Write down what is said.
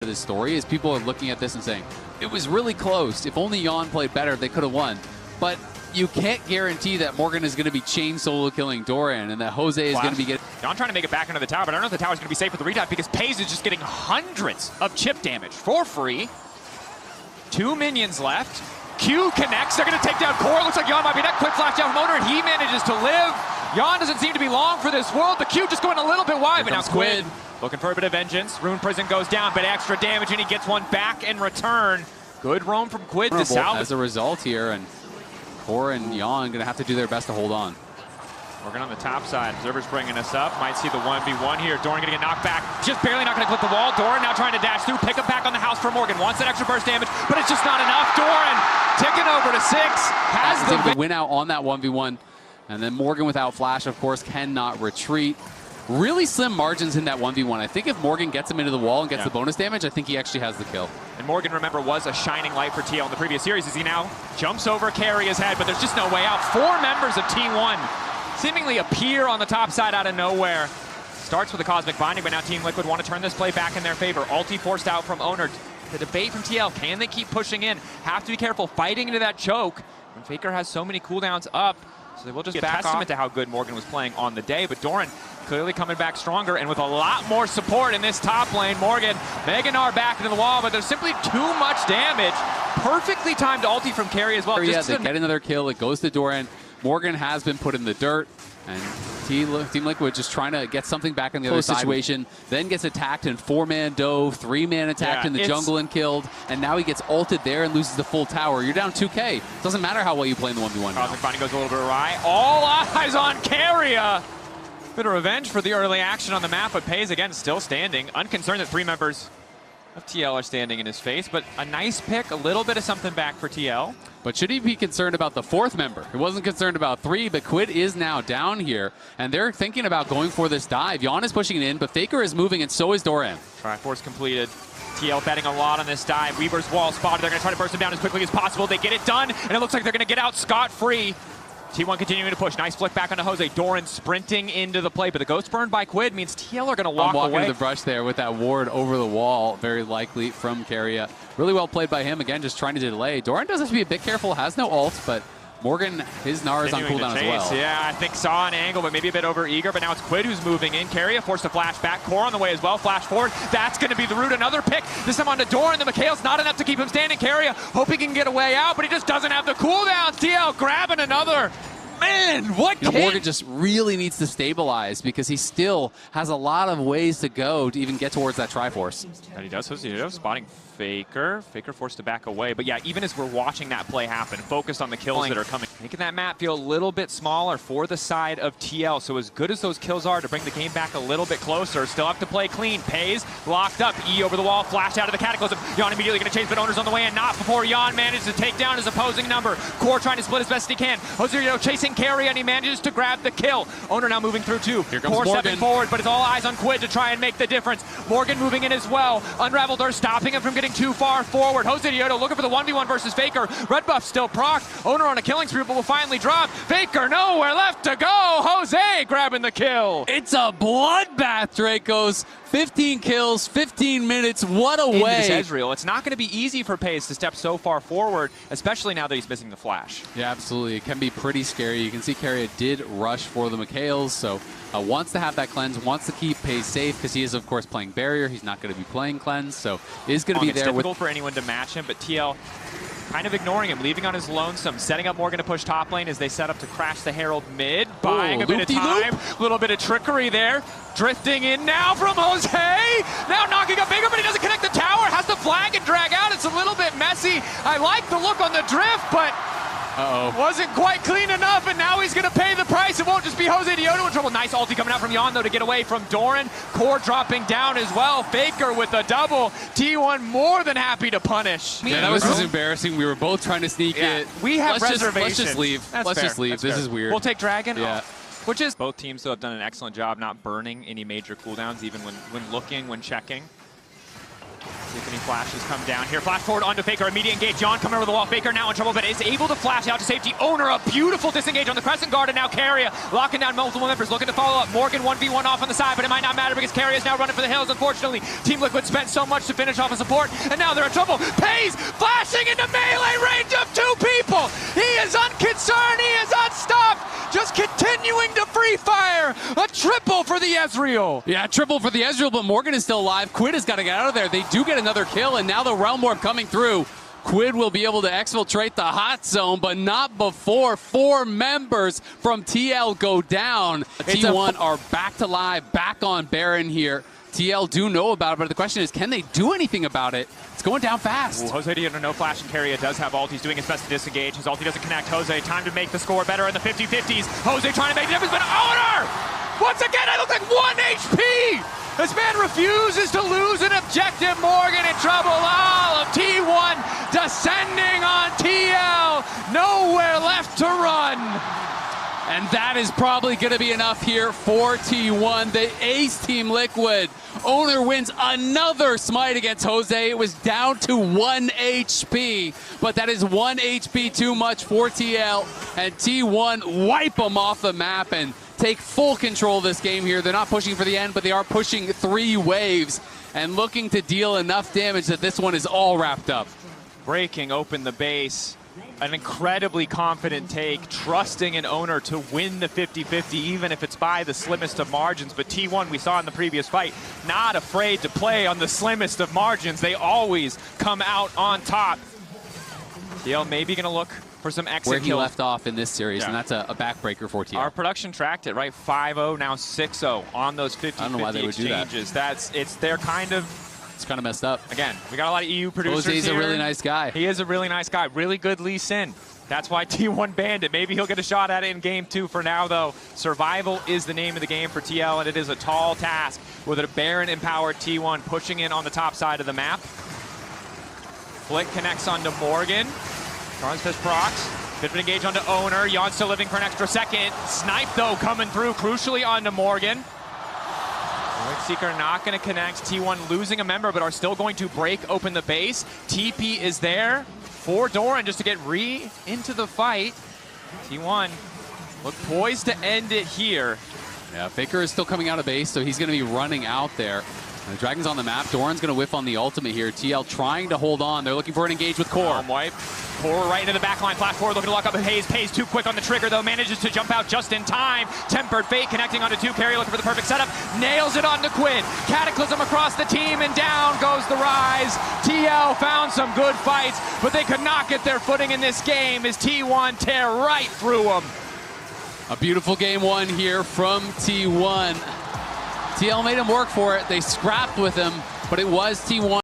this story is people are looking at this and saying, it was really close. If only Jan played better, they could have won. But you can't guarantee that Morgan is going to be chain solo killing Doran and that Jose is going to be getting... Jan trying to make it back into the tower, but I don't know if the tower is going to be safe for the redive because Peyz is just getting hundreds of chip damage for free. 2 minions left. Q connects. They're going to take down Core. Looks like Jan might be next. Quick flash down from Oner, and he manages to live. Jan doesn't seem to be long for this world. The Q just going a little bit wide, but now Squid looking for a bit of vengeance. Rune Prison goes down, but extra damage, and he gets one back in return. Good roam from Quid to salvage. As a result here, and Core and Jan going to have to do their best to hold on. Morgan on the top side. Observer's bringing us up. Might see the 1v1 here. Doran going to get knocked back. Just barely not going to clip the wall. Doran now trying to dash through. Pick up back on the house for Morgan. Wants that extra burst damage, but it's just not enough. Doran ticking over to 6. Has the win out on that 1v1. And then Morgan without flash, of course, cannot retreat. Really slim margins in that 1v1. I think if Morgan gets him into the wall and gets the bonus damage, I think he actually has the kill. And Morgan, remember, was a shining light for TL in the previous series as he now jumps over Keria's head, but there's just no way out. 4 members of T1 seemingly appear on the top side out of nowhere. Starts with a Cosmic Binding, but now Team Liquid want to turn this play back in their favor. Ulti forced out from Oner. The debate from TL, can they keep pushing in? Have to be careful fighting into that choke. And Faker has so many cooldowns up, so they will just back off. Testament to how good Morgan was playing on the day, but Doran clearly coming back stronger and with a lot more support in this top lane. Morgan, Meganar back into the wall, but there's simply too much damage. Perfectly timed ulti from Keria as well. Yeah, they get another kill. It goes to Doran. Morgan has been put in the dirt, and Team Liquid just trying to get something back on the other situation. Then gets attacked in 4-man dove, 3-man attacked in the jungle and killed, and now he gets ulted there and loses the full tower. You're down 2K. Doesn't matter how well you play in the 1v1. Cosmic Binding goes a little bit awry. All eyes on Keria. Bit of revenge for the early action on the map, but Peyz again still standing. Unconcerned that 3 members of TL are standing in his face, but a nice pick, a little bit of something back for TL. But should he be concerned about the 4th member? He wasn't concerned about 3, but Quid is now down here, and they're thinking about going for this dive. Jan is pushing it in, but Faker is moving, and so is Doran. Triforce completed. TL betting a lot on this dive. Weaver's wall spotted. They're going to try to burst him down as quickly as possible. They get it done, and it looks like they're going to get out scot-free. T1 continuing to push. Nice flick back onto Jose. Doran sprinting into the play, but the ghost burn by Quid means TL are going to walk away. Walking to the brush there with that ward over the wall, very likely from Keria. Really well played by him. Again, just trying to delay. Doran does have to be a bit careful. Has no ult, but Morgan, his Gnar is on cooldown as well. Yeah, I think saw an angle, but maybe a bit over eager. But now it's Quid who's moving in. Keria forced to flash back. Core on the way as well. Flash forward. That's going to be the route. Another pick. This time onto Doran. The McHale's not enough to keep him standing. Keria hoping he can get a way out, but he just doesn't have the cooldowns. TL grabbing another. Man, what Morgan just really needs to stabilize because he still has a lot of ways to go to even get towards that Triforce. And he does. Spotting Faker. Faker forced to back away. But yeah, even as we're watching that play happen, focused on the kills that are coming, making that map feel a little bit smaller for the side of TL. So as good as those kills are to bring the game back a little bit closer, still have to play clean. Peyz locked up. E over the wall, flash out of the Cataclysm. Jan immediately going to chase, but Oner's on the way, and not before Jan manages to take down his opposing number. Core trying to split as best he can. Jose chasing Keria, and he manages to grab the kill. Oner now moving through too. Here comes Core Morgan. stepping forward, but it's all eyes on Quid to try and make the difference. Morgan moving in as well. Unraveled Earth stopping him from getting too far forward. Jose Dioto looking for the 1v1 versus Faker. Red buff still procced. Oner on a killing spree, but will finally drop. Faker nowhere left to go. Jose grabbing the kill. It's a bloodbath, Dracos. 15 kills, 15 minutes. What a way. Ezreal. It's not going to be easy for Peyz to step so far forward, especially now that he's missing the flash. Yeah, absolutely. It can be pretty scary. You can see Keria did rush for the McHales, so wants to have that cleanse, wants to keep Peyz safe because he is, of course, playing barrier. He's not going to be playing cleanse, so is going to be there. It's difficult for anyone to match him, but TL kind of ignoring him, leaving on his lonesome, setting up Morgan to push top lane as they set up to crash the Herald mid, buying a bit of time, a little bit of trickery there. Drifting in now from Jose, now knocking up Baker, but he doesn't connect the tower, has to flag and drag out. It's a little bit messy. I like the look on the drift, but wasn't quite clean enough, and now he's going to pay the price. It won't just be Jose Dioto in trouble. Nice ulti coming out from Jan, though, to get away from Doran. Core dropping down as well. Faker with a double. T1 more than happy to punish. Yeah, that was just embarrassing. We were both trying to sneak it. We have reservations. Let's just leave. Let's just leave. This is weird. We'll take Dragon. Yeah. Which is, both teams though have done an excellent job not burning any major cooldowns, even when looking, when checking. if any flashes come down here. Flash forward onto Faker, immediate engage. John coming over the wall. Faker now in trouble, but is able to flash out to safety. Oner, a beautiful disengage on the crescent guard, and now Keria locking down multiple members, looking to follow up. Morgan 1v1 off on the side, but it might not matter because Keria is now running for the hills. Unfortunately, Team Liquid spent so much to finish off a support, and now they're in trouble. Peyz flashing into melee range of 2 people. He is unconcerned. He is unstopped. Just continuing to free fire. A triple for the Ezreal. Yeah, triple for the Ezreal, but Morgan is still alive. Quid has got to get out of there. They do get another kill, and now the Realm Warp coming through. Quid will be able to exfiltrate the hot zone, but not before 4 members from TL go down. T1 are back to live, back on Baron here. TL do know about it, but the question is, can they do anything about it? It's going down fast. Ooh, Jose under no flash, and Keria does have ult. He's doing his best to disengage. His ulti doesn't connect. Jose, time to make the score better in the 50-50s. Jose trying to make the difference, but Oner! Once again, I look like 1 HP! This man refuses to lose an objective. Morgan in trouble. All of T1 descending on TL. Nowhere left to run. And that is probably going to be enough here for T1. The ace Team Liquid. Oner wins another smite against Jose. It was down to 1 HP, but that is 1 HP too much for TL. And T1 wipe them off the map and take full control of this game here. They're not pushing for the end, but they are pushing 3 waves and looking to deal enough damage that this one is all wrapped up. Breaking open the base. An incredibly confident take, trusting in Oner to win the 50-50, even if it's by the slimmest of margins. But T1, we saw in the previous fight, not afraid to play on the slimmest of margins. They always come out on top. TL maybe going to look for some exit where he left off in this series, and that's a backbreaker for TL. Our production tracked it, right? 5-0, now 6-0 on those 50-50 exchanges. They're kind of... It's kind of messed up. Again, we got a lot of EU producers Jose's here. a really nice guy. He is a really nice guy. Really good Lee Sin. That's why T1 banned it. Maybe he'll get a shot at it in game 2. For now, though, survival is the name of the game for TL, and it is a tall task with a Baron-empowered T1 pushing in on the top side of the map. Flick connects onto Morgan. Charles Fish procs. Good engage onto Oner. Jan still living for an extra second. Snipe, though, coming through crucially onto Morgan. Seeker not going to connect. T1 losing a member, but are still going to break open the base. TP is there for Doran just to get into the fight. T1 look poised to end it here. Yeah, Faker is still coming out of base, so he's going to be running out there. And the Dragon's on the map. Doran's going to whiff on the ultimate here. TL trying to hold on. They're looking for an engage with Core. Wipe. Core right into the back line. Flash forward, looking to lock up with Peyz. Peyz too quick on the trigger, though. Manages to jump out just in time. Tempered Fate connecting onto 2. Keria looking for the perfect setup. Nails it onto Quid. Cataclysm across the team, and down goes the Rise. TL found some good fights, but they could not get their footing in this game as T1 tear right through them. A beautiful game 1 here from T1. TL made him work for it. They scrapped with him, but it was T1.